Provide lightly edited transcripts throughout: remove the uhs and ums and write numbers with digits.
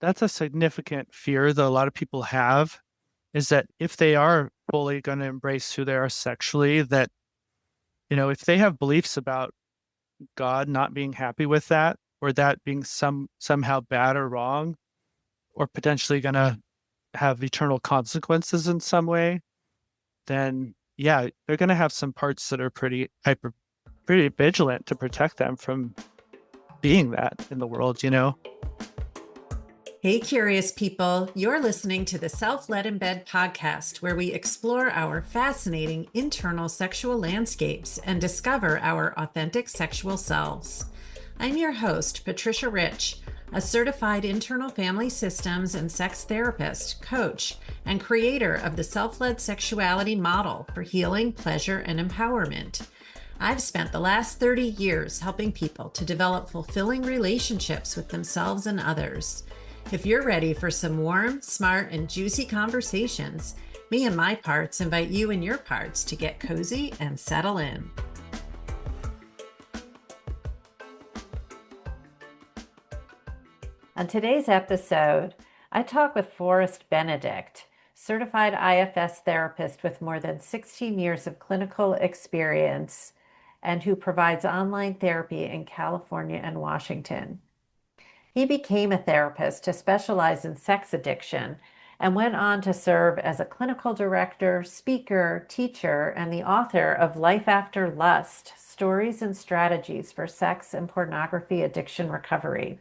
that's a significant fear that a lot of people have, is that if they are fully going to embrace who they are sexually, that, if they have beliefs about God not being happy with that, or that being somehow bad or wrong, or potentially going to have eternal consequences in some way, then yeah, they're going to have some parts that are pretty vigilant to protect them from being that in the world. Hey, curious people. You're listening to the Self-Led in Bed podcast, where we explore our fascinating internal sexual landscapes and discover our authentic sexual selves. I'm your host, Patricia Rich, a certified internal family systems and sex therapist, coach, and creator of the self-led sexuality model for healing, pleasure, and empowerment. I've spent the last 30 years helping people to develop fulfilling relationships with themselves and others. If you're ready for some warm, smart, and juicy conversations, me and my parts invite you and your parts to get cozy and settle in. On today's episode, I talk with Forest Benedict, certified IFS therapist with more than 16 years of clinical experience and who provides online therapy in California and Washington. He became a therapist to specialize in sex addiction and went on to serve as a clinical director, speaker, teacher, and the author of Life After Lust: Stories and Strategies for Sex and Pornography Addiction Recovery.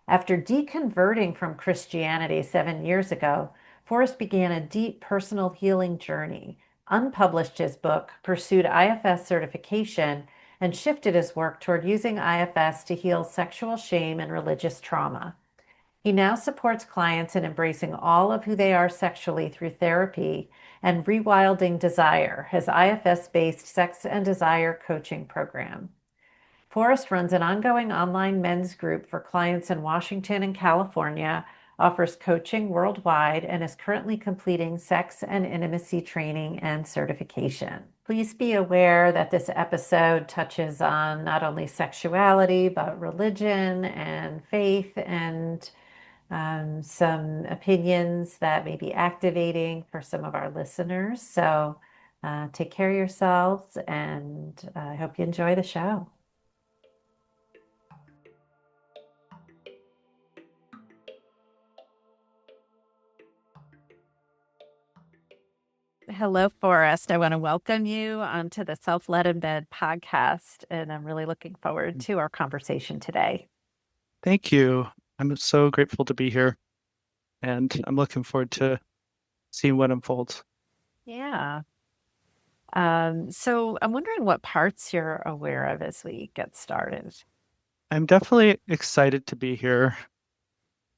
After deconverting from Christianity 7 years ago, Forrest began a deep personal healing journey, unpublished his book, pursued IFS certification, and shifted his work toward using IFS to heal sexual shame and religious trauma. He now supports clients in embracing all of who they are sexually through therapy and Rewilding Desire, his IFS-based sex and desire coaching program. Forrest runs an ongoing online men's group for clients in Washington and California, offers coaching worldwide, and is currently completing sex and intimacy training and certification. Please be aware that this episode touches on not only sexuality, but religion and faith and some opinions that may be activating for some of our listeners. So take care of yourselves, and I hope you enjoy the show. Hello, Forrest. I want to welcome you onto the Self-Led in Bed podcast, and I'm really looking forward to our conversation today. Thank you. I'm so grateful to be here, and I'm looking forward to seeing what unfolds. Yeah. So I'm wondering what parts you're aware of as we get started. I'm definitely excited to be here.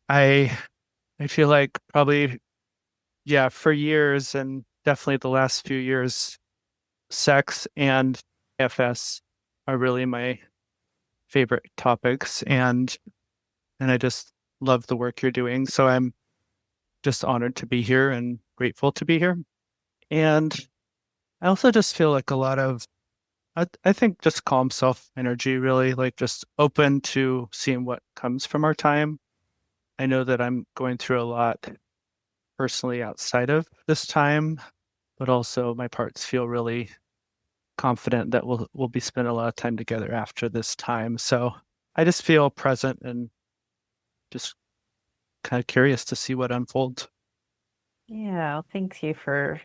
I I feel like probably, yeah, for years and definitely the last few years, sex and FS are really my favorite topics, and I just love the work you're doing. So I'm just honored to be here and grateful to be here. And I also just feel like a lot of, I think just calm self energy, really, like just open to seeing what comes from our time. I know that I'm going through a lot personally outside of this time, but also my parts feel really confident that we'll be spending a lot of time together after this time. So I just feel present and just kind of curious to see what unfolds. Yeah, well, thank you for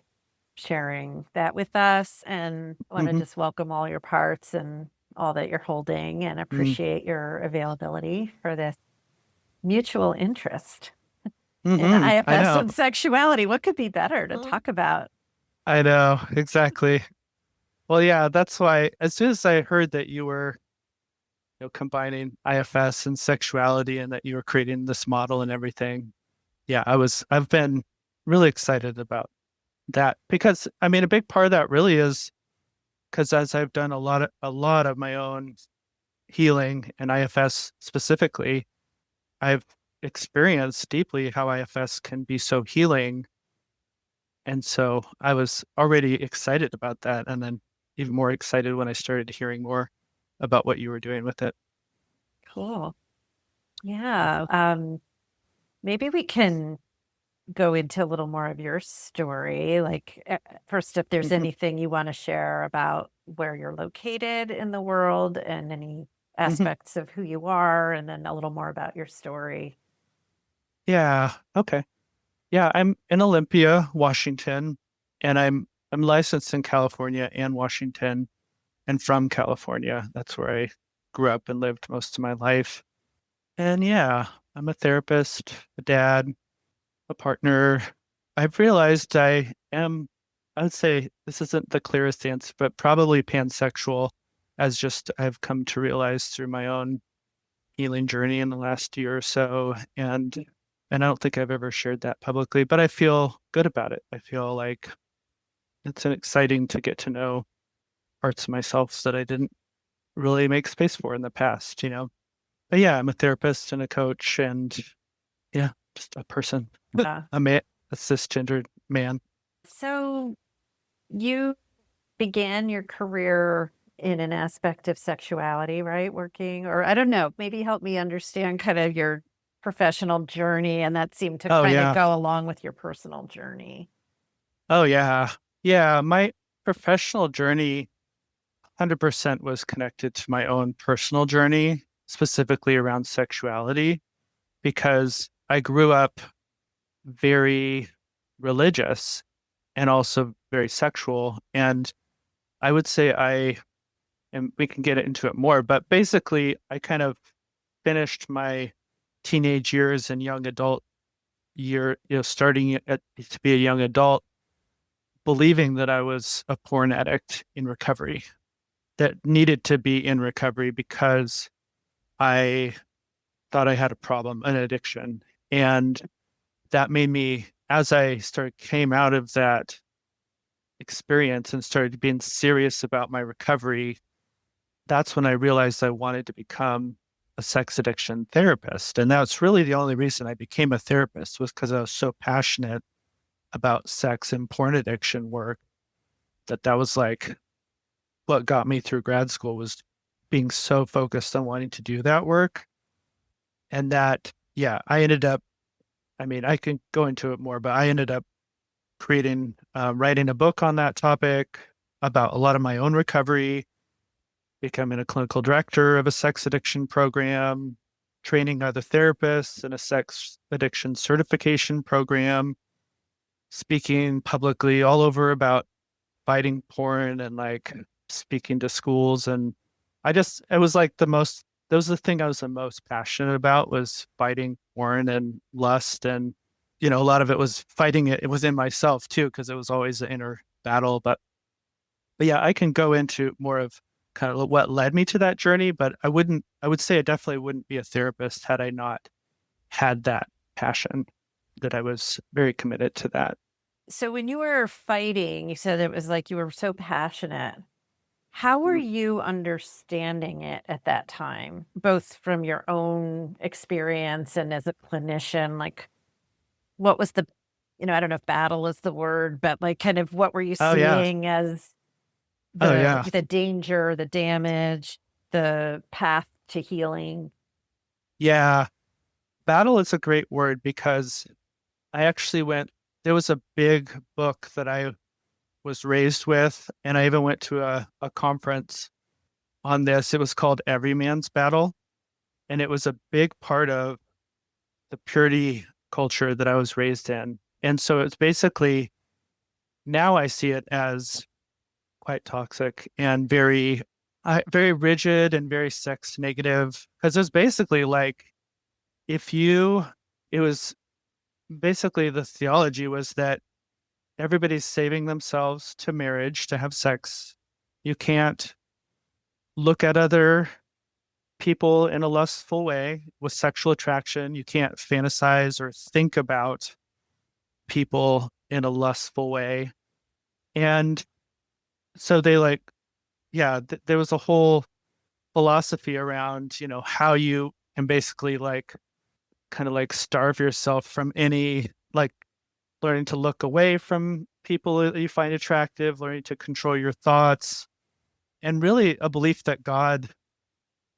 sharing that with us, and I want to Hmm. just welcome all your parts and all that you're holding and appreciate your availability for this mutual interest in I IFS know. and sexuality. What could be better to talk about? I know. Exactly. Well, yeah, that's why as soon as I heard that you were, combining IFS and sexuality and that you were creating this model and everything, yeah, I've been really excited about that because I mean a big part of that really is because as I've done a lot of my own healing and IFS specifically, I've experienced deeply how IFS can be so healing. And so I was already excited about that, and then even more excited when I started hearing more about what you were doing with it. Cool. Yeah. Maybe we can go into a little more of your story. Like, first, if there's Mhm, anything you want to share about where you're located in the world and any mhm. aspects of who you are, and then a little more about your story. Yeah. Okay. Yeah, I'm in Olympia, Washington, and I'm licensed in California and Washington and from California. That's where I grew up and lived most of my life. And yeah, I'm a therapist, a dad, a partner. I've realized I would say this isn't the clearest answer, but probably pansexual, as just I've come to realize through my own healing journey in the last year or so. And I don't think I've ever shared that publicly, but I feel good about it. I feel like it's an exciting to get to know parts of myself that I didn't really make space for in the past, you know. But yeah, I'm a therapist and a coach and yeah, just a person. Yeah. a man, a cisgendered man. So you began your career in an aspect of sexuality, right? Working, or I don't know, maybe help me understand kind of your professional journey. And that seemed to Oh kind of yeah. go along with your personal journey. Oh yeah. Yeah, my professional journey 100% was connected to my own personal journey, specifically around sexuality, because I grew up very religious and also very sexual. And I would say and we can get into it more, but basically, I kind of finished my teenage years and young adult starting to be a young adult, believing that I was a porn addict in recovery that needed to be in recovery because I thought I had a problem, an addiction. And that made me, as I came out of that experience and started being serious about my recovery, that's when I realized I wanted to become a sex addiction therapist. And that's really the only reason I became a therapist was because I was so passionate about sex and porn addiction work that was like what got me through grad school was being so focused on wanting to do that work. And that, yeah, I ended up, I mean, I can go into it more, but I ended up writing a book on that topic about a lot of my own recovery, becoming a clinical director of a sex addiction program, training other therapists in a sex addiction certification program, speaking publicly all over about fighting porn and like speaking to schools. And it was like that was the thing I was the most passionate about was fighting porn and lust. And, a lot of it was fighting it within myself too, because it was always an inner battle. But yeah, I can go into more of kind of what led me to that journey, but I would say I definitely wouldn't be a therapist had I not had that passion that I was very committed to that. So when you were fighting, you said it was like you were so passionate. How were you understanding it at that time, both from your own experience and as a clinician? Like, what was I don't know if battle is the word, but like kind of what were you Oh yeah. seeing as Oh yeah. the danger, the damage, the path to healing? Yeah. Battle is a great word because I actually there was a big book that I was raised with, and I even went to a conference on this. It was called Every Man's Battle, and it was a big part of the purity culture that I was raised in. And so it's basically now I see it as quite toxic and very rigid and very sex negative because it's basically like if you, it was basically the theology was that everybody's saving themselves to marriage to have sex. You can't look at other people in a lustful way with sexual attraction. You can't fantasize or think about people in a lustful way. And so there was a whole philosophy around, how you can basically like kind of like starve yourself from any like learning to look away from people that you find attractive, learning to control your thoughts, and really a belief that God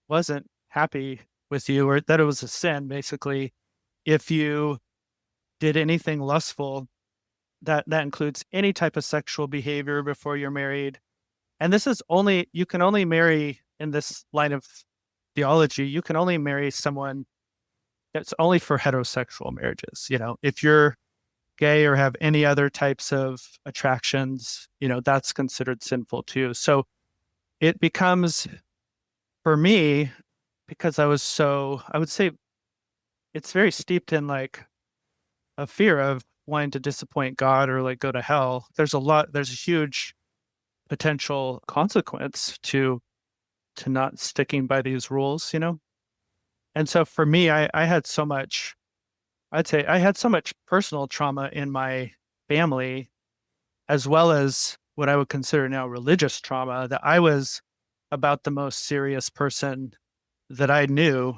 wasn't happy with you or that it was a sin, basically. if you did anything lustful, that includes any type of sexual behavior before you're married. And this is only, you can only marry in this line of theology, you can only marry someone, it's only for heterosexual marriages. If you're gay or have any other types of attractions, that's considered sinful too. So it becomes, for me, because I would say it's very steeped in like a fear of wanting to disappoint God or like go to hell. There's a huge potential consequence to not sticking by these rules. And so for me, I had so much, I'd say I had so much personal trauma in my family, as well as what I would consider now religious trauma, that I was about the most serious person that I knew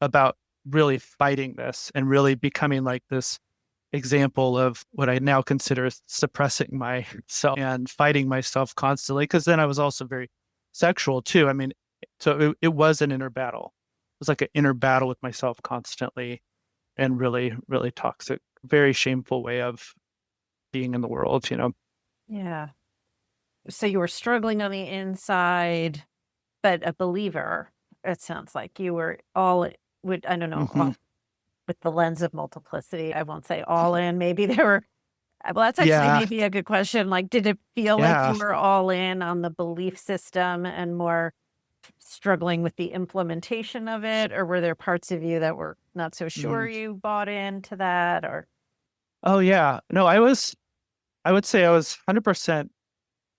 about really fighting this and really becoming like this example of what I now consider suppressing myself and fighting myself constantly. Because then I was also very sexual too. I mean, so it was an inner battle. It was like an inner battle with myself constantly, and really, really toxic, very shameful way of being in the world. Yeah. So you were struggling on the inside, but a believer. It sounds like you were all with, I don't know, Hmm. with the lens of multiplicity. I won't say all in. Maybe there were, well, that's actually Yeah, maybe a good question. Like, did it feel like yeah. you were all in on the belief system and more struggling with the implementation of it? Or were there parts of you that were not so sure Mhm. you bought into that? Or, Oh yeah. No, I would say I was 100%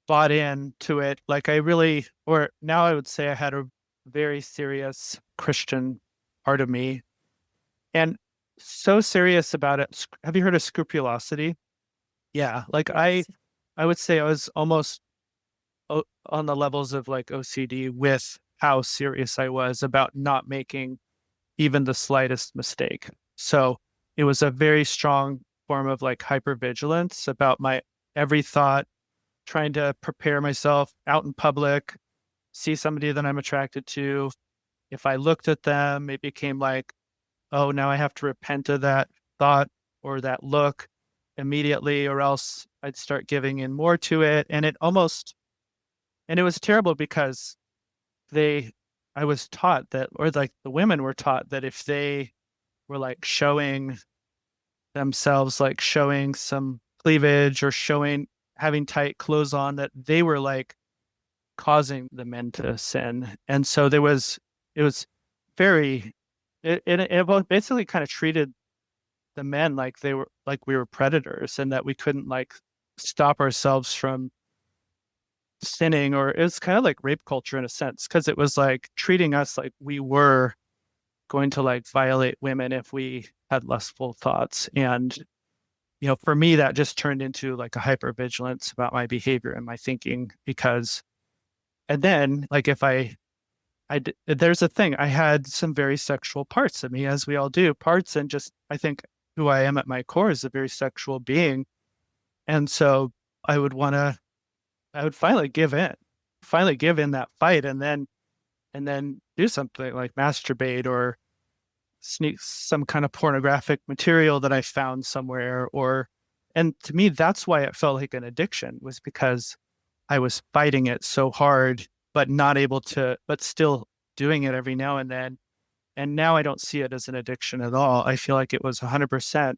bought in to it. Like I really, or now I would say I had a very serious Christian part of me, and so serious about it. Have you heard of scrupulosity? Yeah, like I yes. I would say I was almost on the levels of like OCD with how serious I was about not making even the slightest mistake. So it was a very strong form of like hypervigilance about my every thought, trying to prepare myself out in public, see somebody that I'm attracted to. If I looked at them, it became like, oh, now I have to repent of that thought or that look immediately, or else I'd start giving in more to it. And it was terrible because they, I was taught that, or like the women were taught that if they were like showing themselves, like showing some cleavage or having tight clothes on, that they were like causing the men to sin. And so it was very, it basically kind of treated the men like they were, like we were predators and that we couldn't like stop ourselves from sinning, or it's kind of like rape culture in a sense, because it was like treating us like we were going to like violate women if we had lustful thoughts. And for me, that just turned into like a hypervigilance about my behavior and my thinking. Because, and then like if there's a thing, I had some very sexual parts of me, as we all do, parts, and just I think who I am at my core is a very sexual being. And so I would want to, I would finally give in that fight, and then do something like masturbate or sneak some kind of pornographic material that I found somewhere. And to me, that's why it felt like an addiction, was because I was fighting it so hard, but not able to, but still doing it every now and then. And now I don't see it as an addiction at all. I feel like it was 100%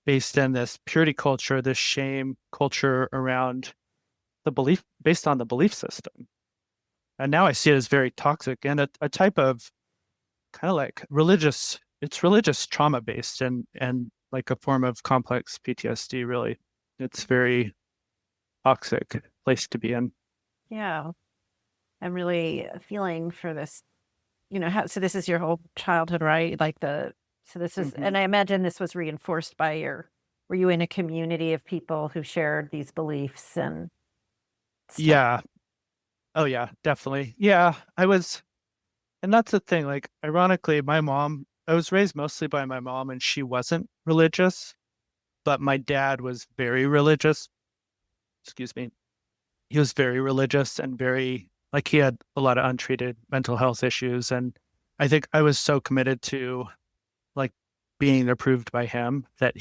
based in this purity culture, this shame culture around based on the belief system. And now I see it as very toxic and a type of kind of like it's religious trauma based, and like a form of complex PTSD, really. It's very toxic place to be in. Yeah. I'm really feeling for this, how, so this is your whole childhood, right? So this is, Hmm. and I imagine this was reinforced by were you in a community of people who shared these beliefs and stuff? Yeah. Oh yeah, definitely. Yeah, I was, and that's the thing. Like, ironically, I was raised mostly by my mom, and she wasn't religious, but my dad was very religious. Excuse me. He was very religious and very, like, he had a lot of untreated mental health issues. And I think I was so committed to, like, being approved by him that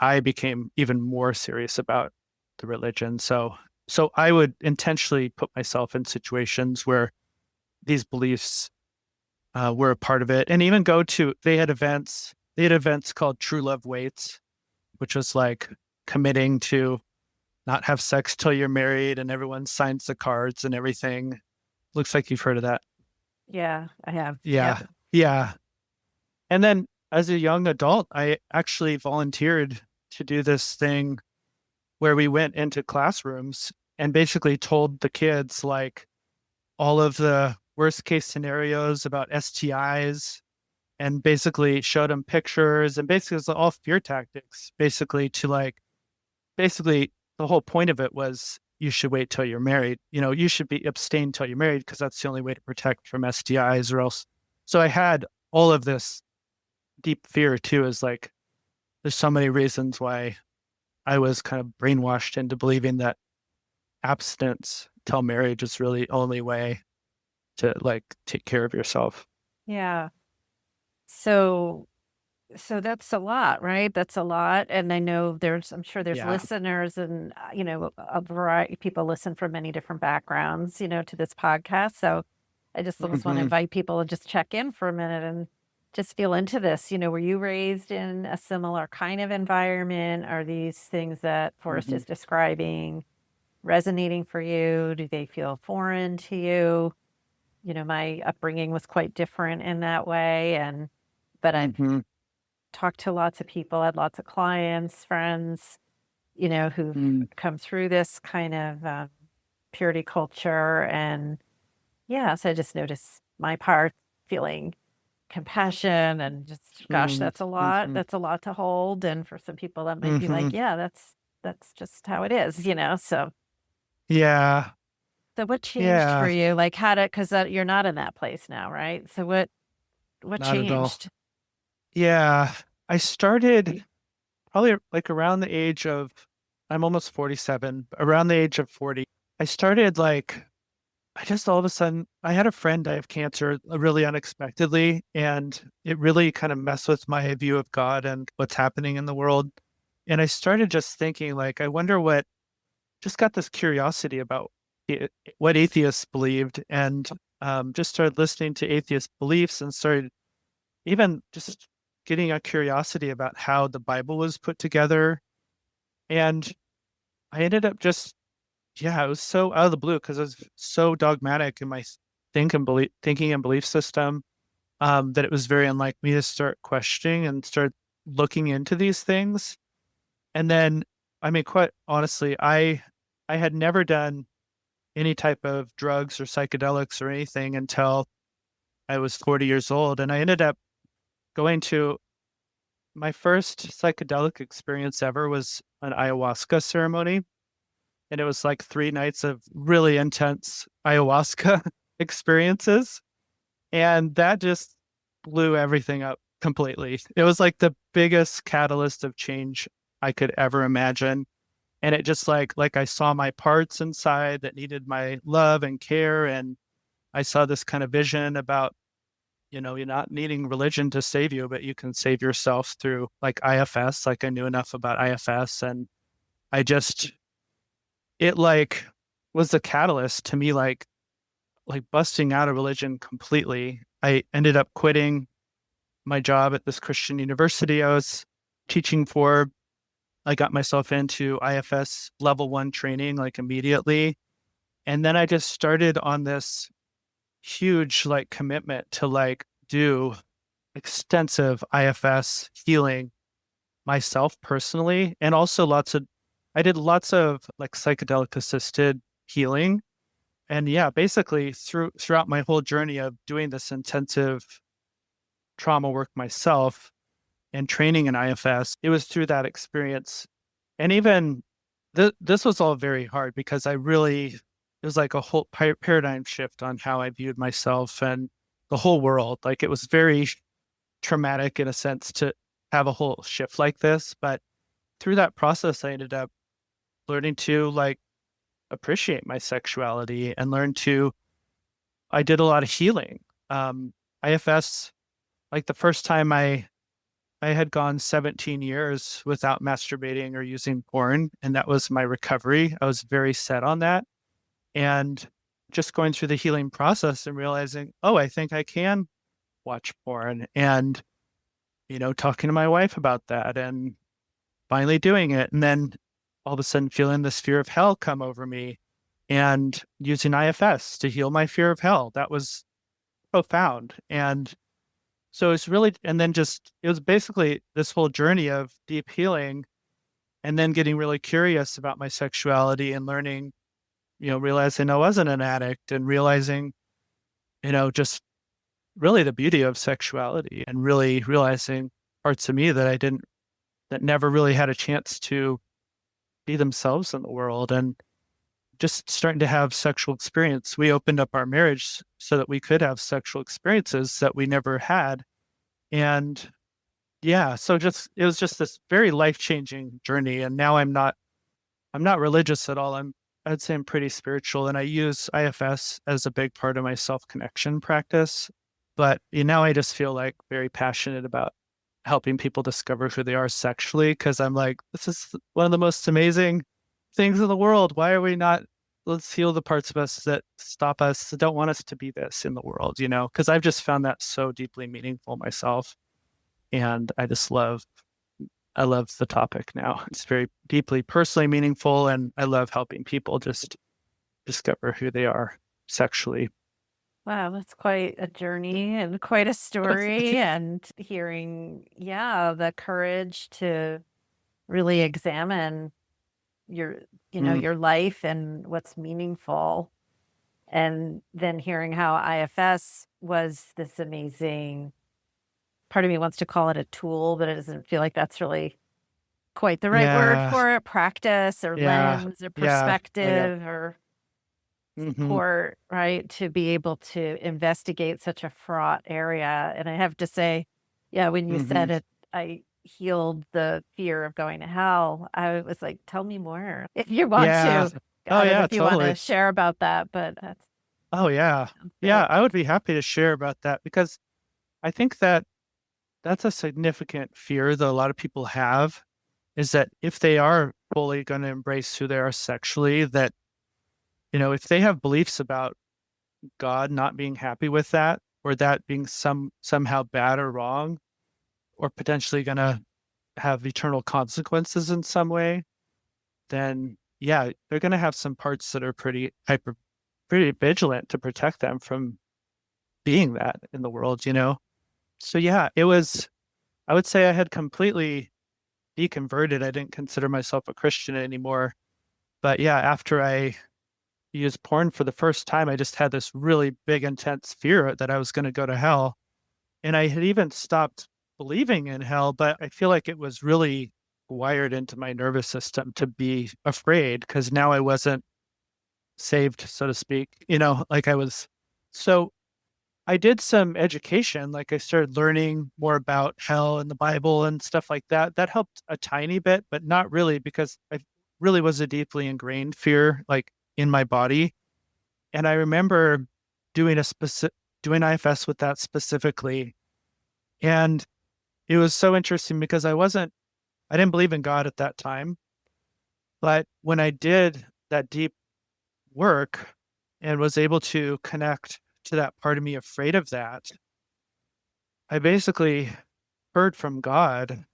I became even more serious about the religion. So I would intentionally put myself in situations where these beliefs were a part of it, and even go to they had events called True Love Waits, which was like committing to not have sex till you're married, and everyone signs the cards and everything. Looks like you've heard of that. Yeah, I have. Yeah. Yep. Yeah. And then as a young adult, I actually volunteered to do this thing where we went into classrooms and basically told the kids like all of the worst case scenarios about STIs, and basically showed them pictures, and basically it's all fear tactics, basically to like, basically the whole point of it was you should wait till you're married. You should be abstain till you're married because that's the only way to protect from STIs or else. So I had all of this deep fear too, is like there's so many reasons why I was kind of brainwashed into believing that abstinence till marriage is really the only way to like take care of yourself. Yeah. So so that's a lot, right? That's a lot. And I know I'm sure there's Yeah. listeners and, a variety people listen from many different backgrounds, to this podcast. So I just almost want to Hmm. invite people to just check in for a minute and just feel into this. Were you raised in a similar kind of environment? Are these things that Forrest Hmm. is describing resonating for you? Do they feel foreign to you? My upbringing was quite different in that way. But I've Hmm. talked to lots of people, had lots of clients, friends, who've Hmm. come through this kind of purity culture. And yeah, so I just noticed my part feeling compassion and just, gosh, Hmm. that's a lot. Hmm. That's a lot to hold. And for some people, that might be like, Hmm. yeah, that's just how it is, So, Yeah. so what changed for Yeah. you? Like, how to, because you're not in that place now, right? So what Not at all. changed? Yeah. I started probably like around the age of, I'm almost 47, around the age of 40. I started like, I just all of a sudden, I had a friend die of cancer really unexpectedly, and it really kind of messed with my view of God and what's happening in the world. And I started just thinking, like, I wonder what, just got this curiosity about what atheists believed, and just started listening to atheist beliefs and started even just getting a curiosity about how the Bible was put together. And I ended up just, yeah, it was so out of the blue because I was so dogmatic in my thinking and belief system, that it was very unlike me to start questioning and start looking into these things. And then, I mean, quite honestly, I had never done any type of drugs or psychedelics or anything until I was 40 years old. And I ended up going to my first psychedelic experience ever was an ayahuasca ceremony. And it was like 3 nights of really intense ayahuasca experiences. And that just blew everything up completely. It was like the biggest catalyst of change I could ever imagine. And it just like I saw my parts inside that needed my love and care. And I saw this kind of vision about, you're not needing religion to save you, but you can save yourself through like IFS. Like I knew enough about IFS, and I just, it like was the catalyst to me, like busting out of religion completely. I ended up quitting my job at this Christian university I was teaching for. I got myself into IFS level 1 training like immediately. And then I just started on this huge like commitment to like do extensive IFS healing myself personally. And also I did lots of like psychedelic assisted healing. And yeah, basically throughout my whole journey of doing this intensive trauma work myself and training in IFS, it was through that experience. And even this was all very hard because it was like a whole paradigm shift on how I viewed myself and the whole world. Like it was very traumatic in a sense to have a whole shift like this. But through that process, I ended up learning to like appreciate my sexuality and I did a lot of healing. IFS, like the first time I I had gone 17 years without masturbating or using porn, and that was my recovery. I was very set on that. And just going through the healing process and realizing, oh, I think I can watch porn, and, talking to my wife about that and finally doing it. And then all of a sudden feeling this fear of hell come over me and using IFS to heal my fear of hell. That was profound. And so it's really, and then just, it was basically this whole journey of deep healing and then getting really curious about my sexuality and learning, realizing I wasn't an addict and realizing, just really the beauty of sexuality and really realizing parts of me that that never really had a chance to be themselves in the world and just starting to have sexual experience. We opened up our marriage so that we could have sexual experiences that we never had. And yeah, so just it was just this very life-changing journey. And now I'm not religious at all. I'd say I'm pretty spiritual, and I use IFS as a big part of my self-connection practice. But now I just feel like very passionate about helping people discover who they are sexually, because I'm like, this is one of the most amazing things in the world. Why are we not? Let's heal the parts of us that stop us, that don't want us to be this in the world, because I've just found that so deeply meaningful myself. And I love the topic now. It's very deeply personally meaningful, and I love helping people just discover who they are sexually. Wow, that's quite a journey and quite a story. And hearing, yeah, the courage to really examine your, Mm, your life and what's meaningful. And then hearing how IFS was this amazing, part of me wants to call it a tool, but it doesn't feel like that's really quite the right word yeah, for it. Practice or yeah, lens or yeah, I know. perspective or Hmm. support, right? To be able to investigate such a fraught area. And I have to say, yeah, when you Hmm. said it, I healed the fear of going to hell. I was like, tell me more if you want Yeah. to. Oh I don't know yeah, if you want to totally. share about that, but that Oh yeah. sounds Yeah, great. I would be happy to share about that because I think that that's a significant fear that a lot of people have, is that if they are fully going to embrace who they are sexually, that, if they have beliefs about God not being happy with that, or that being somehow bad or wrong, or potentially going to have eternal consequences in some way, then yeah, they're going to have some parts that are pretty vigilant to protect them from being that in the world. So yeah, I would say I had completely deconverted. I didn't consider myself a Christian anymore. But yeah, after I used porn for the first time, I just had this really big, intense fear that I was going to go to hell. And I had even stopped believing in hell, but I feel like it was really wired into my nervous system to be afraid because now I wasn't saved, so to speak, like I was. So I did some education, like I started learning more about hell and the Bible and stuff like that. That helped a tiny bit, but not really because I really was a deeply ingrained fear, like in my body. And I remember doing IFS with that specifically. And it was so interesting because I didn't believe in God at that time. But when I did that deep work and was able to connect to that part of me afraid of that, I basically heard from God,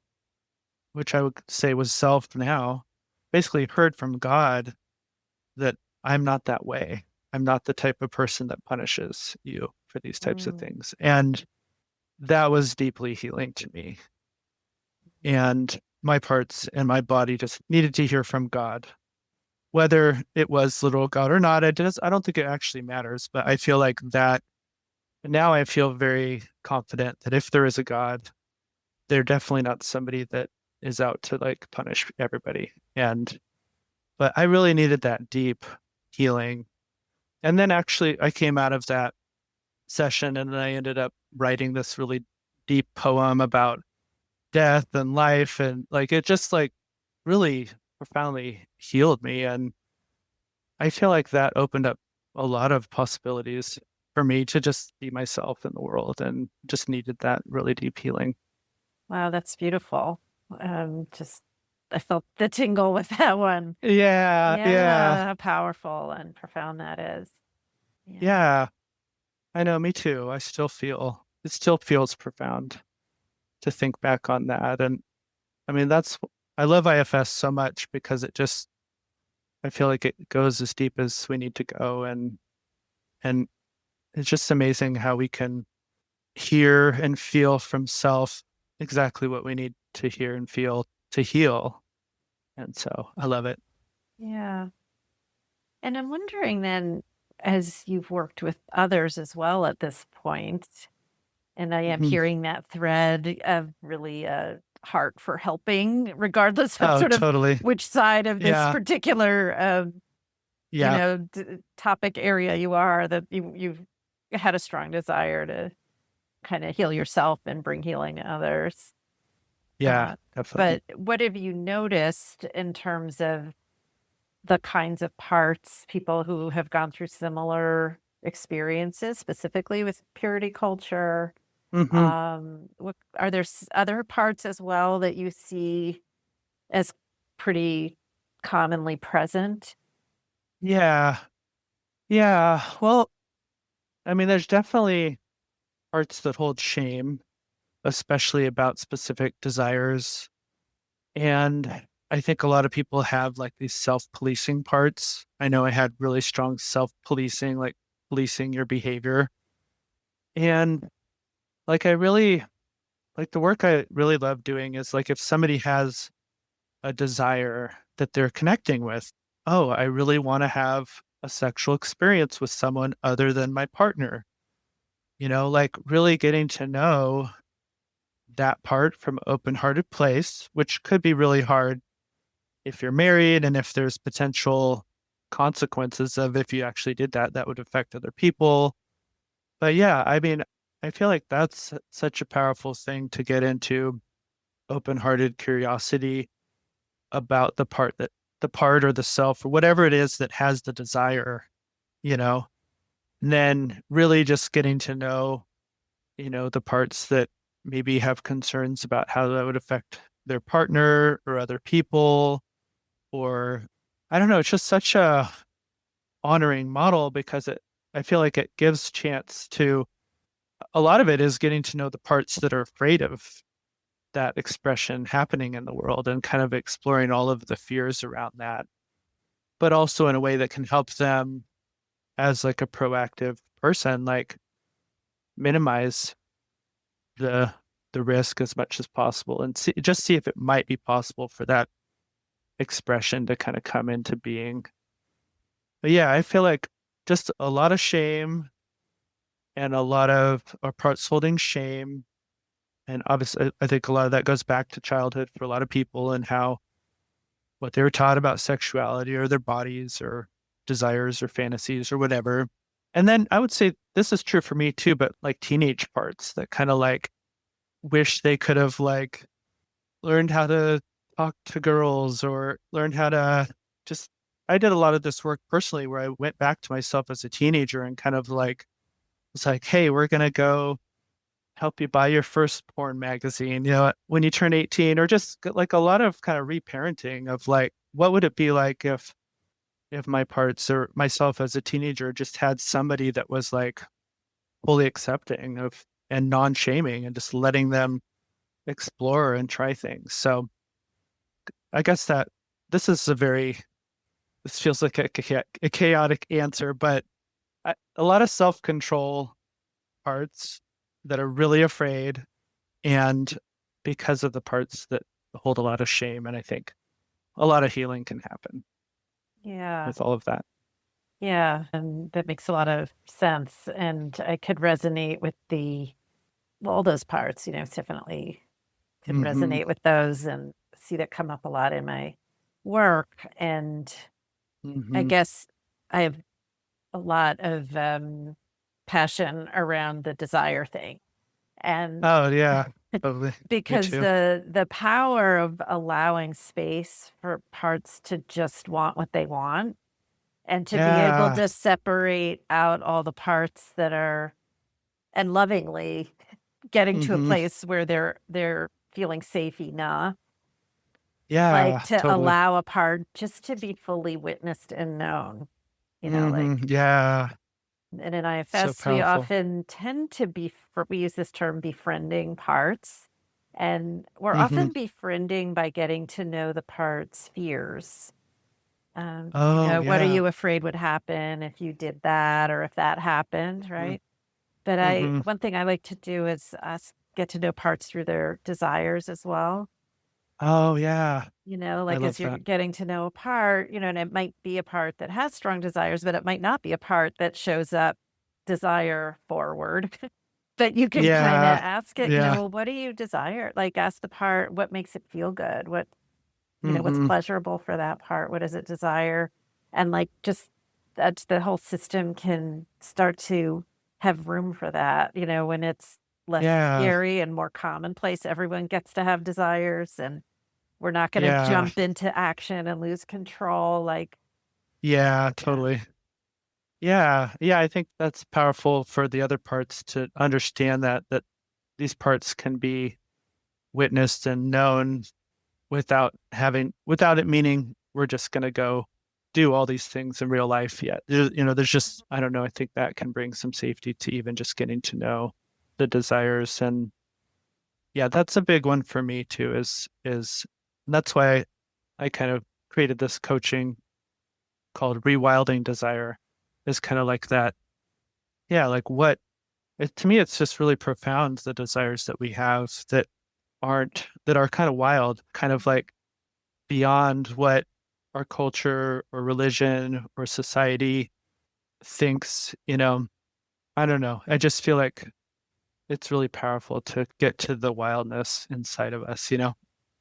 which I would say was self now, basically heard from God that I'm not that way. I'm not the type of person that punishes you for these types of Mm. things. And that was deeply healing to me. And my parts and my body just needed to hear from God. Whether it was literal God or not, I don't think it actually matters. But I feel like that now I feel very confident that if there is a God, they're definitely not somebody that is out to like punish everybody. But I really needed that deep healing. And then actually I came out of that session and then I ended up writing this really deep poem about death and life, and like it just like really profoundly healed me. And I feel like that opened up a lot of possibilities for me to just be myself in the world and just needed that really deep healing. Wow, that's beautiful. Just I felt the tingle with that one. Yeah, yeah, Yeah, how powerful and profound that is. Yeah. yeah. I know, me too. It still feels profound to think back on that. And I mean, I love IFS so much because I feel like it goes as deep as we need to go. And it's just amazing how we can hear and feel from self exactly what we need to hear and feel to heal. And so I love it. Yeah. And I'm wondering then, as you've worked with others as well at this point, and I am Mhm. hearing that thread of really a heart for helping, regardless of Oh, sort of totally. which side of this Yeah. particular, Yeah. topic area you are, that you've had a strong desire to kind of heal yourself and bring healing to others. Yeah, Uh, definitely. but what have you noticed in terms of the kinds of parts people who have gone through similar experiences, specifically with purity culture? Hmm. What are there other parts as well that you see as pretty commonly present? Yeah. Yeah. Well, I mean, there's definitely parts that hold shame, especially about specific desires. And I think a lot of people have like these self-policing parts. I know I had really strong self-policing, like policing your behavior. And like I really like the work I really love doing is like if somebody has a desire that they're connecting with, oh, I really want to have a sexual experience with someone other than my partner. Like really getting to know that part from open-hearted place, which could be really hard if you're married and if there's potential consequences of if you actually did that, that would affect other people. But yeah, I mean, I feel like that's such a powerful thing to get into open-hearted curiosity about the part or the self or whatever it is that has the desire, you know, and then really just getting to know, the parts that maybe have concerns about how that would affect their partner or other people, or I don't know, it's just such a honoring model because I feel like it gives chance to a lot of it is getting to know the parts that are afraid of that expression happening in the world and kind of exploring all of the fears around that, but also in a way that can help them as like a proactive person, like minimize the the risk as much as possible and see if it might be possible for that expression to kind of come into being. But yeah, I feel like just a lot of shame and a lot of our parts holding shame. And obviously, I think a lot of that goes back to childhood for a lot of people and how what they were taught about sexuality or their bodies or desires or fantasies or whatever. And then I would say this is true for me too, but like teenage parts that kind of like wish they could have like learned how to talk to girls or learned how to just I did a lot of this work personally where I went back to myself as a teenager and kind of like was like, hey, we're gonna go help you buy your first porn magazine, when you turn 18, or just like a lot of kind of reparenting of like, what would it be like if my parts or myself as a teenager just had somebody that was like fully accepting of and non-shaming and just letting them explore and try things. So I guess that this is this feels like a chaotic answer, but a lot of self-control parts that are really afraid and because of the parts that hold a lot of shame. And I think a lot of healing can happen Yeah. with all of that. Yeah, and that makes a lot of sense. And I could resonate with all those parts, definitely could Hmm. resonate with those and see that come up a lot in my work. And I Hmm. guess I have a lot of passion around the desire thing. And Oh yeah, totally. Me because too. the power of allowing space for parts to just want what they want and to be able Yeah. to separate out all the parts that are and lovingly getting to a Hmm. place where they're feeling safe enough, like Yeah, to totally. allow a part just to be fully witnessed and known, like Yeah, and in so IFS, we powerful. often tend to be, we use this term befriending parts. And we're Hmm. often befriending by getting to know the part's fears. Oh, What are yeah. you afraid would happen if you did that or if that happened, Hmm. right? But Hmm. one thing I like to do is get to know parts through their desires as well. Oh, yeah. I Like as love you're that. getting to know a part, and it might be a part that has strong desires, but it might not be a part that shows up desire forward. But you can kind of Yeah, ask it, yeah. well, what do you desire? Like ask the part, what makes it feel good? What's Hmm. pleasurable for that part? What does it desire? And like just that the whole system can start to have room for that, when it's less Yeah, scary and more commonplace. Everyone gets to have desires and we're not going to yeah, jump into action and lose control. Like, yeah, yeah. totally. Yeah, yeah, I think that's powerful for the other parts to understand that these parts can be witnessed and known without it meaning we're just going to go do all these things in real life yet. There's just I don't know, I think that can bring some safety to even just getting to know the desires. And yeah, that's a big one for me too, is that's why I kind of created this coaching called Rewilding Desire, is kind of like that. Yeah, like to me, it's just really profound, the desires that we have that are kind of wild, kind of like beyond what our culture or religion or society thinks. I don't know. I just feel like it's really powerful to get to the wildness inside of us.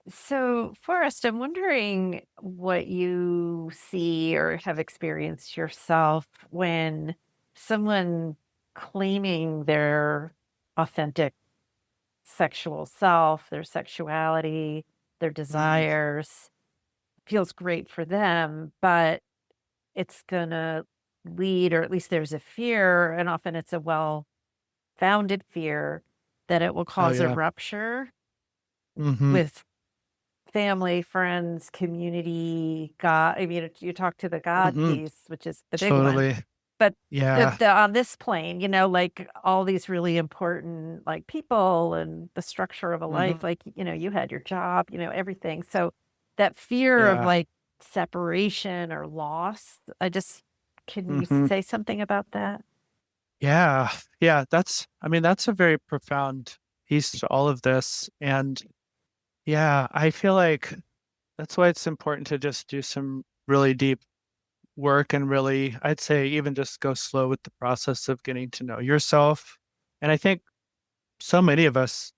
So, Forrest, I'm wondering what you see or have experienced yourself when someone claiming their authentic sexual self, their sexuality, their Mm. desires feels great for them, but it's going to lead, or at least there's a fear, and often it's a well founded fear that it will Oh cause a yeah. rupture Mm-hmm. with family, friends, community, God. I mean, you talk to the God Mm-hmm. piece, which is the big one. Totally. But Yeah. on this plane, like all these really important like people and the structure of a life, Mm-hmm. like, you had your job, everything. So that fear of Yeah. like separation or loss, can you Mm-hmm. say something about that? Yeah. Yeah. I mean, that's a very profound piece to all of this. And yeah, I feel like that's why it's important to just do some really deep work and really, I'd say, even just go slow with the process of getting to know yourself. And I think so many of us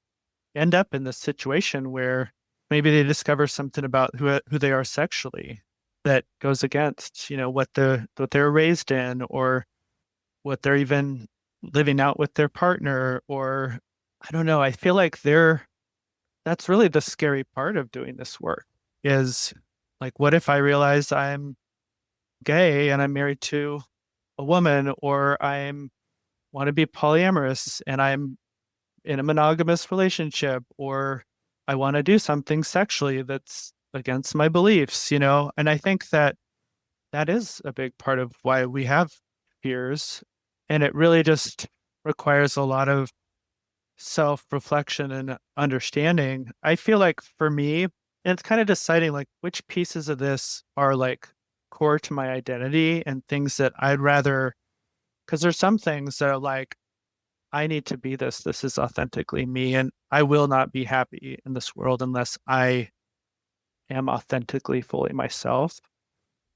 end up in this situation where maybe they discover something about who they are sexually that goes against, what they're raised in, or what they're even living out with their partner, or I don't know. I feel like that's really the scary part of doing this work, is like, what if I realize I'm gay and I'm married to a woman, or I'm want to be polyamorous and I'm in a monogamous relationship, or I want to do something sexually that's against my beliefs. And I think that is a big part of why we have fears. And it really just requires a lot of self-reflection and understanding. I feel like for me, and it's kind of deciding like which pieces of this are like core to my identity and things that I'd rather, because there's some things that are like, I need to be this. This is authentically me, and I will not be happy in this world unless I am authentically fully myself,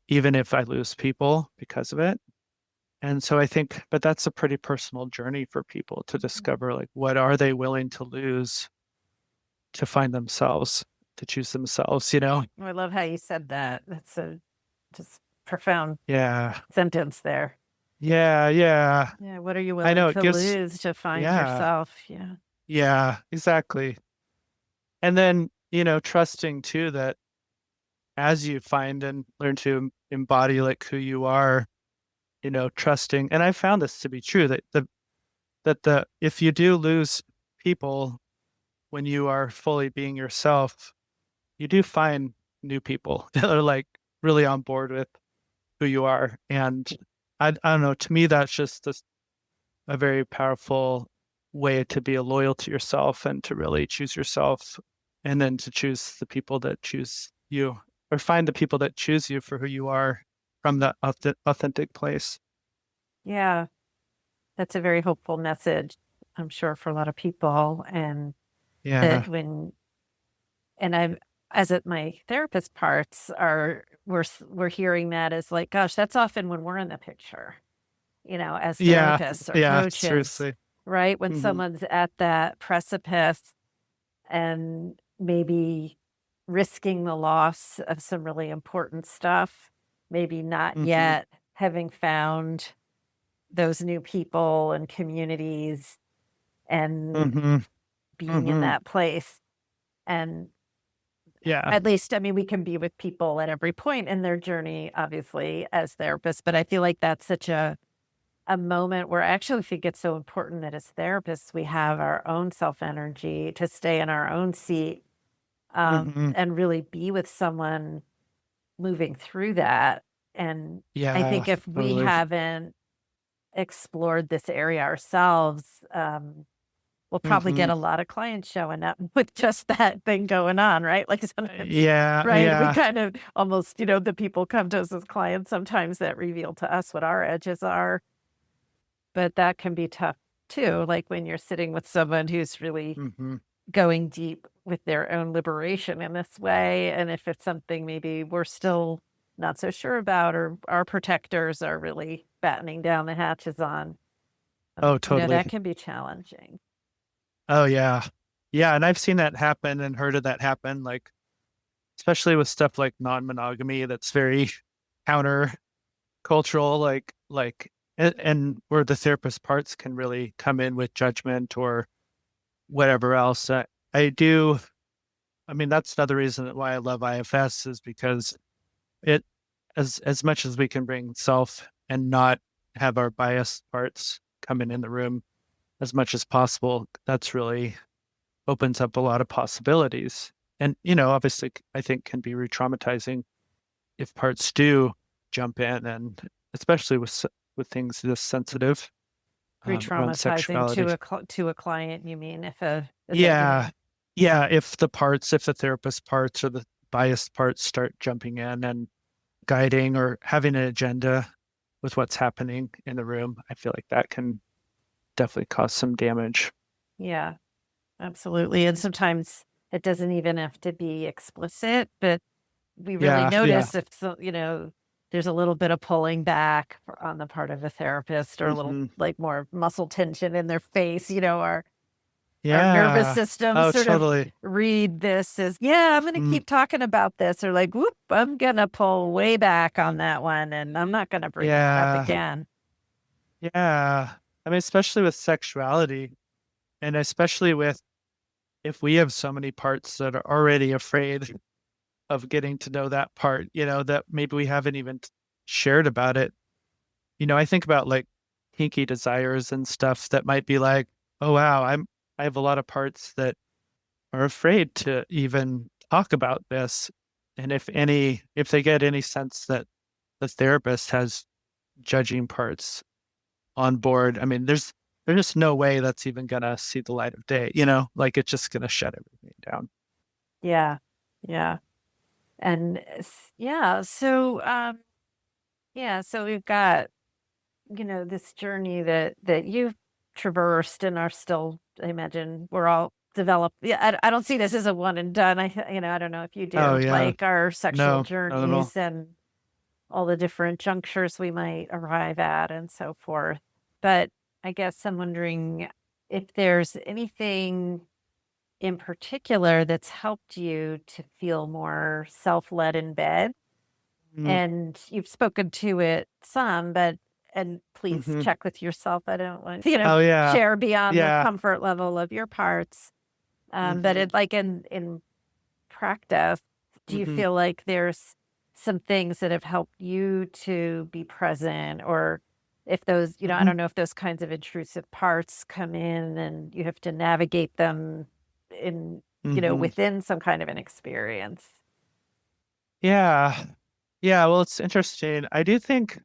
even if I lose people because of it. And so I think, but that's a pretty personal journey for people to discover, like, what are they willing to lose to find themselves, to choose themselves? I love how you said that. That's a just profound Yeah. sentence there. Yeah. Yeah. Yeah, what are you I willing know it to gives, lose to find yeah. yourself? Yeah. Yeah. Exactly. And then, trusting too that as you find and learn to embody like who you are, trusting. And I found this to be true, that the if you do lose people when you are fully being yourself, you do find new people that are like really on board with who you are. And I don't know, to me, that's just a very powerful way to be loyal to yourself and to really choose yourself and then to choose the people that choose you or find the people that choose you for who you are from that authentic place. Yeah, that's a very hopeful message, I'm sure, for a lot of people. And Yeah. that when, and I'm, as it, my therapist parts are, we're hearing that as like, gosh, that's often when we're in the picture, as Yeah. therapists or Yeah. coaches, Seriously. right? When Hmm. someone's at that precipice and maybe risking the loss of some really important stuff, maybe not Hmm. yet having found those new people and communities and Hmm. being in Hmm. that place. And Yeah. at least, I mean, we can be with people at every point in their journey, obviously, as therapists, but I feel like that's such a moment where I actually think it's so important that as therapists, we have our own self energy to stay in our own seat, Hmm. and really be with someone moving through that. And I Yeah. think if we Totally. haven't explored this area ourselves, we'll probably get Hmm. a lot of clients showing up with just that thing going on, right? Like sometimes, Yeah. right? We Yeah. kind of almost, the people come to us as clients sometimes that reveal to us what our edges are, but that can be tough too. Like when you're sitting with someone who's really Hmm. going deep with their own liberation in this way. And if it's something maybe we're still not so sure about, or our protectors are really battening down the hatches on, Oh, that totally. can be challenging. Oh, yeah. Yeah. And I've seen that happen and heard of that happen, like, especially with stuff like non-monogamy that's very counter cultural, and where the therapist parts can really come in with judgment or whatever else. I do. I mean, that's another reason why I love IFS is because it, as much as we can bring self and not have our biased parts come in the room as much as possible, that's really opens up a lot of possibilities. And, obviously, I think can be re-traumatizing if parts do jump in, and especially with things this sensitive around Re-traumatizing sexuality. to to a client, you mean? If a Is that what you Yeah, mean? yeah. If the therapist parts or the biased parts start jumping in and guiding or having an agenda with what's happening in the room, I feel like that can definitely cause some damage. Yeah, absolutely. And sometimes it doesn't even have to be explicit, but we really Yeah, yeah. notice if there's a little bit of pulling back on the part of a therapist, or a little Hmm. like more muscle tension in their face, our nervous Yeah. system Oh, sort of totally. read this as, yeah, I'm going to Mm, keep talking about this, or like, whoop, I'm going to pull way back on that one and I'm not going to bring that up yeah. again. Yeah. I mean, especially with sexuality, and especially with if we have so many parts that are already afraid of getting to know that part, that maybe we haven't even shared about it. I think about like kinky desires and stuff that might be like, oh wow, I have a lot of parts that are afraid to even talk about this. And if they get any sense that the therapist has judging parts on board, I mean, there's just no way that's even gonna see the light of day, like it's just gonna shut everything down. Yeah. Yeah. And yeah, so we've got, this journey that you've traversed and are still, I imagine we're all developed. Yeah, I don't see this as a one and done. I don't know if you Oh do, yeah. like our sexual No, not at all. journeys and all the different junctures we might arrive at and so forth. But I guess I'm wondering if there's anything in particular that's helped you to feel more self-led in bed. Mm, And you've spoken to it some, but and please hmm. check with yourself. I don't want, Oh yeah. share beyond the Yeah. comfort level of your parts. But Hmm. it like in practice, do you Hmm. feel like there's some things that have helped you to be present, or if those, I Hmm. don't know if those kinds of intrusive parts come in and you have to navigate them in, Hmm. within some kind of an experience. Yeah. Yeah. Well, it's interesting. I do think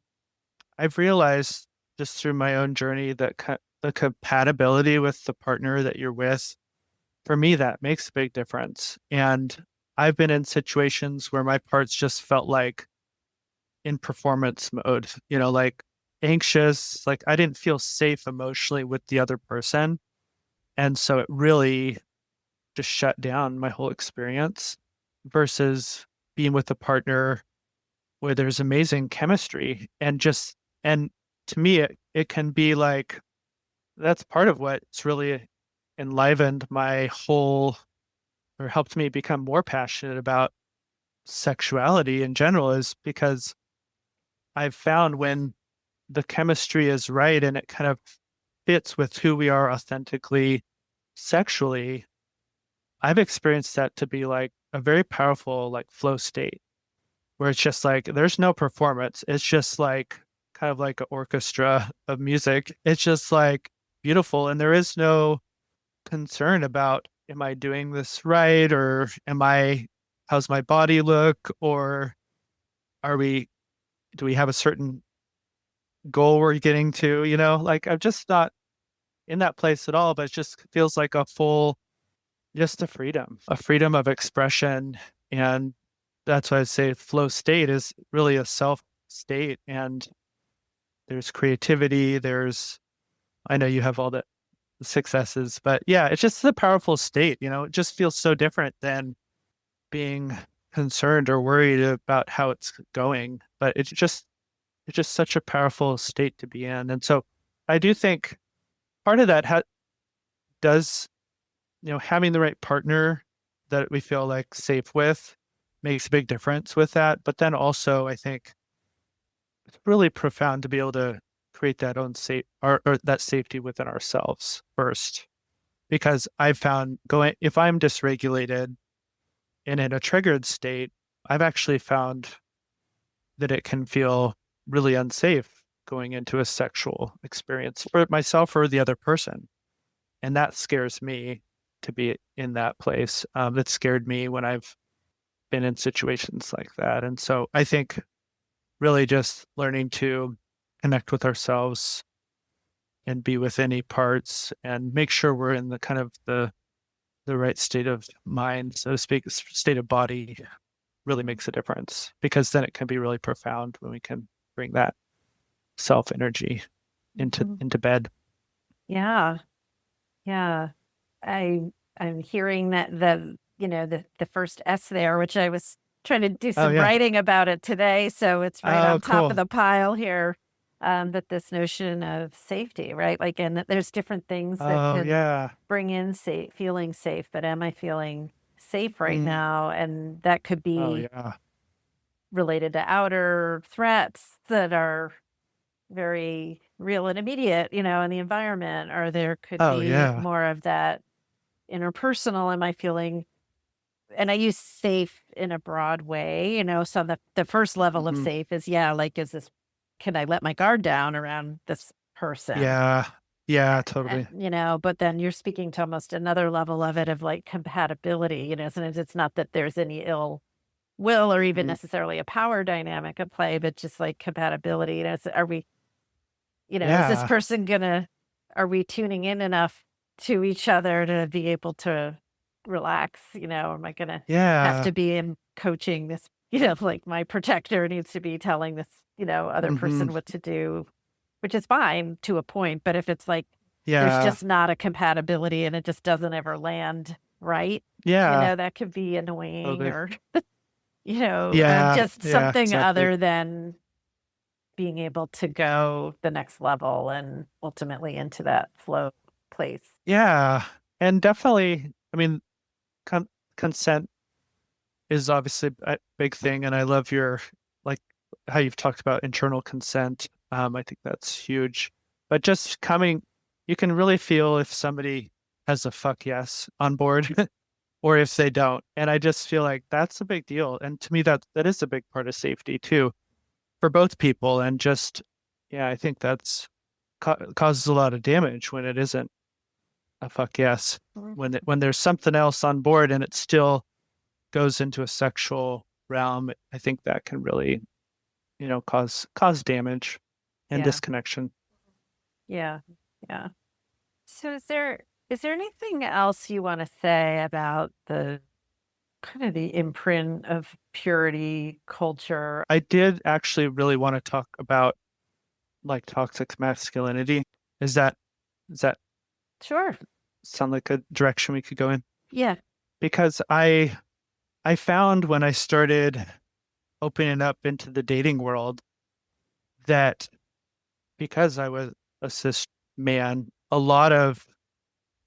I've realized just through my own journey that the compatibility with the partner that you're with, for me, that makes a big difference. And I've been in situations where my parts just felt like in performance mode, like anxious, like I didn't feel safe emotionally with the other person. And so it really just shut down my whole experience versus being with a partner where there's amazing chemistry and to me, it can be like, that's part of what's really enlivened my whole or helped me become more passionate about sexuality in general is because I've found when the chemistry is right and it kind of fits with who we are authentically sexually, I've experienced that to be like a very powerful like flow state where it's just like there's no performance. It's just like kind of like an orchestra of music. It's just like beautiful and there is no concern about am I doing this right or am I how's my body look or are we do we have a certain goal we're getting to, like I'm just not in that place at all, but it just feels like a full, just a freedom of expression. And that's why I say flow state is really a self state. And there's creativity. I know you have all the successes, but yeah, it's just a powerful state. It just feels so different than being concerned or worried about how it's going. But it's just such a powerful state to be in. And so I do think part of that does having the right partner that we feel like safe with makes a big difference with that. But then also, I think it's really profound to be able to create that own safe or that safety within ourselves first. Because I've found if I'm dysregulated and in a triggered state, I've actually found that it can feel really unsafe going into a sexual experience for myself or the other person. And that scares me to be in that place. That scared me when I've been in situations like that. And so I think really just learning to connect with ourselves and be with any parts and make sure we're in the kind of the right state of mind, so to speak, state of body really makes a difference because then it can be really profound when we can bring that self energy into Mhm. into bed. Yeah. Yeah. I I'm hearing that the first S there, which I was trying to do Oh some yeah. writing about it today, so it's right Oh on top of cool. the pile here. That this notion of safety, right? Like, and that there's different things that Oh can yeah. bring in feeling safe, but am I feeling safe right Mm. now? And that could Oh be yeah. related to outer threats that are very real and immediate, in the environment, or there could Oh be yeah. more of that interpersonal. Am I feeling, and I use safe in a broad way, so the first level of Hmm. safe is, yeah, like, can I let my guard down around this person? Yeah. Yeah, totally. But then you're speaking to almost another level of it of like compatibility, sometimes it's not that there's any ill will or even Hmm. necessarily a power dynamic at play, but just like compatibility, are we, is this Yeah. person gonna, are we tuning in enough to each other to be able to relax? Am I gonna have to Yeah. be in coaching this, like my protector needs to be telling this, other Hmm. person what to do, which is fine to a point. But if it's like there's Yeah. just not a compatibility and it just doesn't ever land right, Yeah. that could be annoying, Totally. or, Yeah. just Yeah, something exactly. other than being able to go the next level and ultimately into that flow place. Yeah. And definitely, I mean, consent is obviously a big thing. And I love like, how you've talked about internal consent. I think that's huge. But just you can really feel if somebody has a fuck yes on board or if they don't. And I just feel like that's a big deal. And to me, that is a big part of safety too, for both people. And just, yeah, I think that's causes a lot of damage when it isn't. a fuck yes. When there's something else on board and it still goes into a sexual realm, I think that can really, cause damage and Yeah. disconnection. Yeah. Yeah. So is there anything else you want to say about the kind of the imprint of purity culture? I did actually really want to talk about like toxic masculinity. Is that does that Sure. sound like a direction we could go in? Yeah. Because I found when I started opening up into the dating world that because I was a cis man, a lot of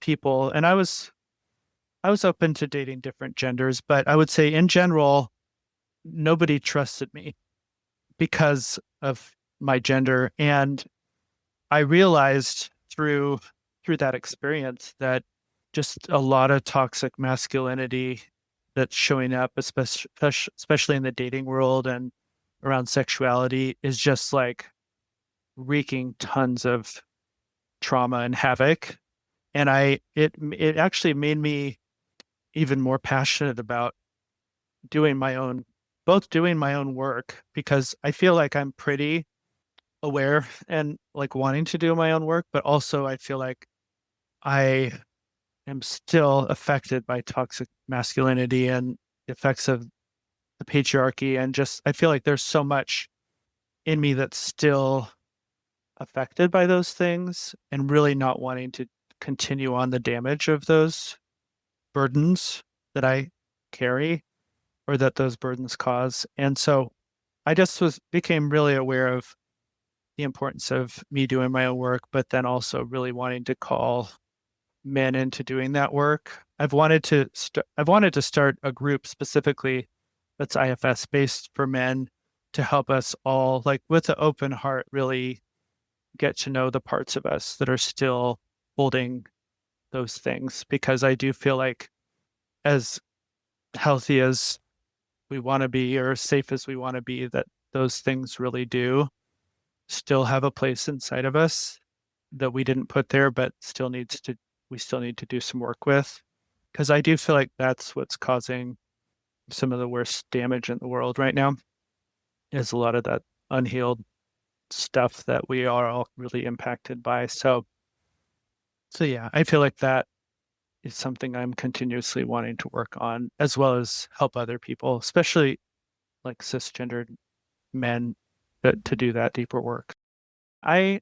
people, and I was open to dating different genders, but I would say in general, nobody trusted me because of my gender. And I realized through that experience that just a lot of toxic masculinity that's showing up, especially in the dating world and around sexuality, is just like wreaking tons of trauma and havoc. And it actually made me even more passionate about doing my own, both doing my own work because I feel like I'm pretty aware and like wanting to do my own work, but also I feel like I am still affected by toxic masculinity and the effects of the patriarchy. And just, I feel like there's so much in me that's still affected by those things and really not wanting to continue on the damage of those burdens that I carry or that those burdens cause. And so I just became really aware of the importance of me doing my own work, but then also really wanting to call men into doing that work. I've wanted to start a group specifically that's IFS based for men to help us all like with an open heart really get to know the parts of us that are still holding those things because I do feel like as healthy as we want to be or as safe as we want to be that those things really do still have a place inside of us that we didn't put there, but we still need to do some work with. Because I do feel like that's what's causing some of the worst damage in the world right now is a lot of that unhealed stuff that we are all really impacted by. So yeah, I feel like that is something I'm continuously wanting to work on, as well as help other people, especially like cisgendered men to do that deeper work. I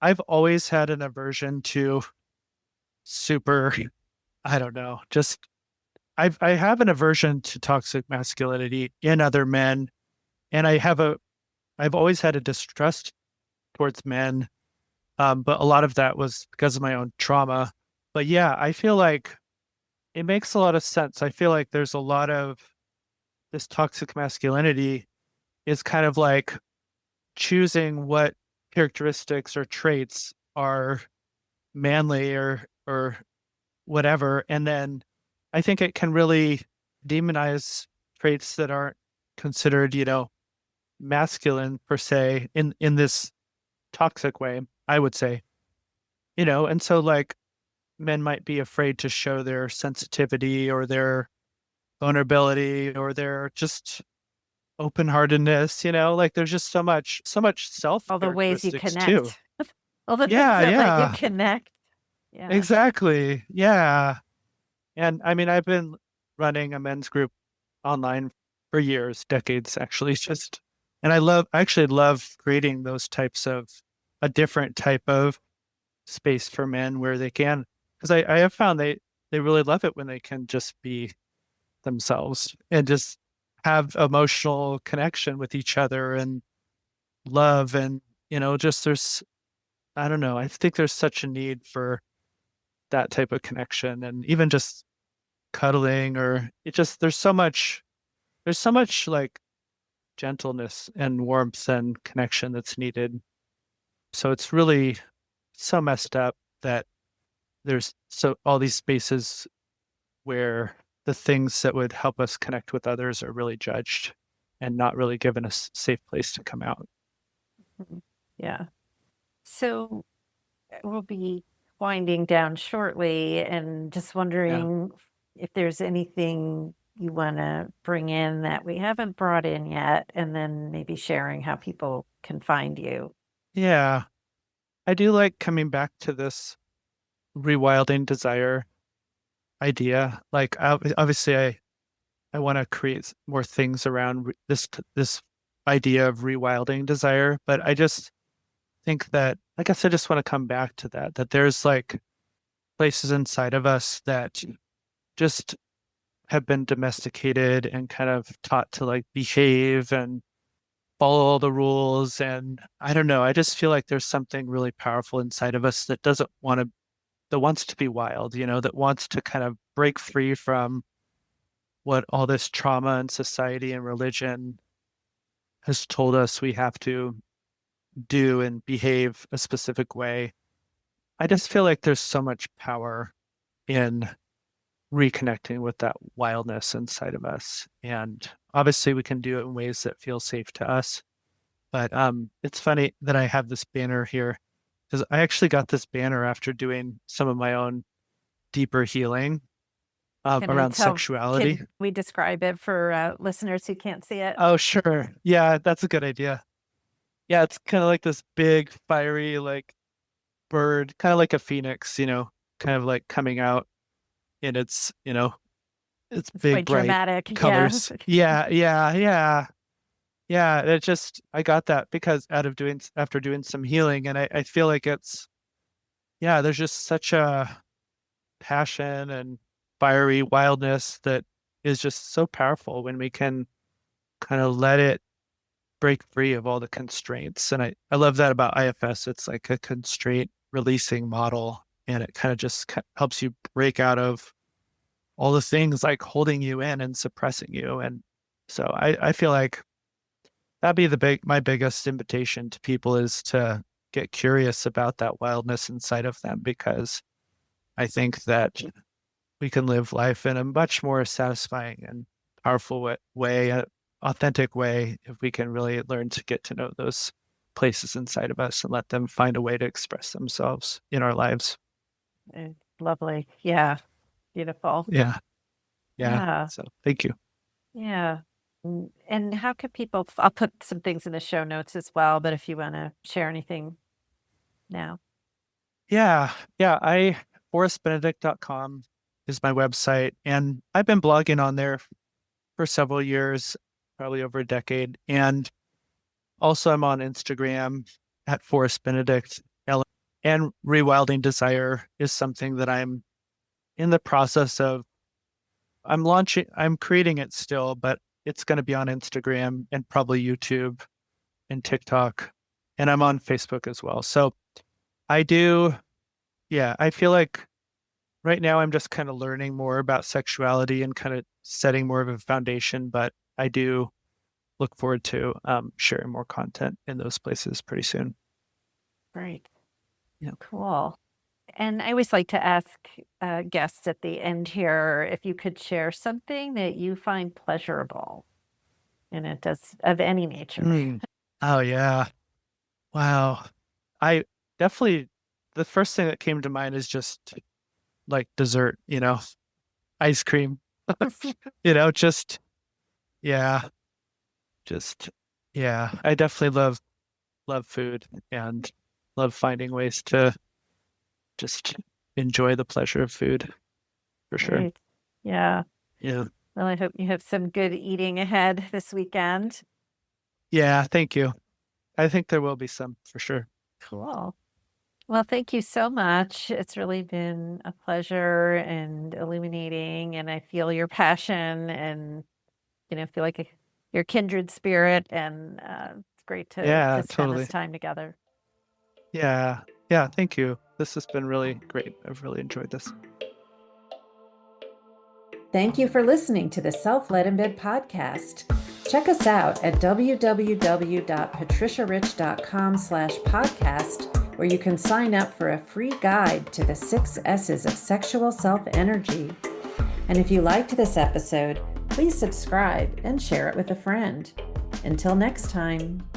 I've always had an aversion to super, I don't know, just I have an aversion to toxic masculinity in other men, and I've always had a distrust towards men. But a lot of that was because of my own trauma. But yeah, I feel like it makes a lot of sense. I feel like there's a lot of this toxic masculinity is kind of like choosing what characteristics or traits are manly or whatever. And then I think it can really demonize traits that aren't considered, masculine per se in this toxic way, I would say. And so like men might be afraid to show their sensitivity or their vulnerability or their just open-heartedness, like there's just so much self All the ways you characteristics too. connect, all the things Yeah, that let you yeah. connect. Yeah. Exactly. Yeah. And I mean, I've been running a men's group online for years, decades actually, just and I actually love creating those types of a different type of space for men where they can because I have found they really love it when they can just be themselves and just have emotional connection with each other and love and just there's I don't know, I think there's such a need for that type of connection and even just cuddling or it just there's so much like gentleness and warmth and connection that's needed. So it's really so messed up that there's so all these spaces where the things that would help us connect with others are really judged and not really given a safe place to come out. Mhm. Yeah. So we'll be winding down shortly, and just Yeah. wondering if there's anything you want to bring in that we haven't brought in yet, and then maybe sharing how people can find you. Yeah. I do like coming back to this rewilding desire idea. Like obviously I want to create more things around this idea of rewilding desire, but I just think that I guess I just want to come back to that there's like places inside of us that just have been domesticated and kind of taught to like behave and follow all the rules. And I don't know, I just feel like there's something really powerful inside of us that doesn't want to, that wants to be wild, that wants to kind of break free from what all this trauma and society and religion has told us we have to do and behave a specific way. I just feel like there's so much power in reconnecting with that wildness inside of us. And obviously we can do it in ways that feel safe to us. But it's funny that I have this banner here because I actually got this banner after doing some of my own deeper healing around sexuality. Can we describe it for listeners who can't see it? Oh, sure. Yeah, that's a good idea. Yeah, it's kind of like this big, fiery, like bird, kind of like a phoenix, kind of like coming out in its It's big, quite bright dramatic. Yeah. colors. Yeah, yeah, yeah. Yeah, I got that because after doing some healing, and I feel like yeah, there's just such a passion and fiery wildness that is just so powerful when we can kind of let it break free of all the constraints. And I love that about IFS. It's like a constraint releasing model, and it kind of just helps you break out of all the things like holding you in and suppressing you. And so I feel like that'd be my biggest invitation to people is to get curious about that wildness inside of them, because I think that we can live life in a much more satisfying and powerful way, authentic way, if we can really learn to get to know those places inside of us and let them find a way to express themselves in our lives. Lovely. Yeah. Beautiful. Yeah. Yeah. Yeah. So thank you. Yeah. And how could people, I'll put some things in the show notes as well, but if you want to share anything now. Yeah. Yeah. forestbenedict.com is my website. And I've been blogging on there for several years, probably over a decade. And also I'm on Instagram at Forest Benedict. And Rewilding Desire is something that I'm in the process of. I'm creating it still, but it's going to be on Instagram and probably YouTube and TikTok. And I'm on Facebook as well. So I do, yeah, I feel like right now I'm just kind of learning more about sexuality and kind of setting more of a foundation, but I do look forward to sharing more content in those places pretty soon. Great. Yeah. Cool. And I always like to ask guests at the end here if you could share something that you find pleasurable, and it does of any nature. Oh yeah. Wow. I definitely, the first thing that came to mind is just like dessert, ice cream, just, yeah, just, yeah. I definitely love food and love finding ways to just enjoy the pleasure of food for sure. Great. Yeah. Yeah. Well, I hope you have some good eating ahead this weekend. Yeah. Thank you. I think there will be some for sure. Cool. Well, thank you so much. It's really been a pleasure and illuminating, and I feel your passion and, feel like your kindred spirit, and it's great to Yeah, spend this totally. time together. Yeah. Yeah. Thank you. This has been really great. I've really enjoyed this. Thank you for listening to the Self-Led in Bed podcast. Check us out at www.patriciarich.com/podcast, where you can sign up for a free guide to the 6 S's of sexual self-energy. And if you liked this episode, please subscribe and share it with a friend. Until next time.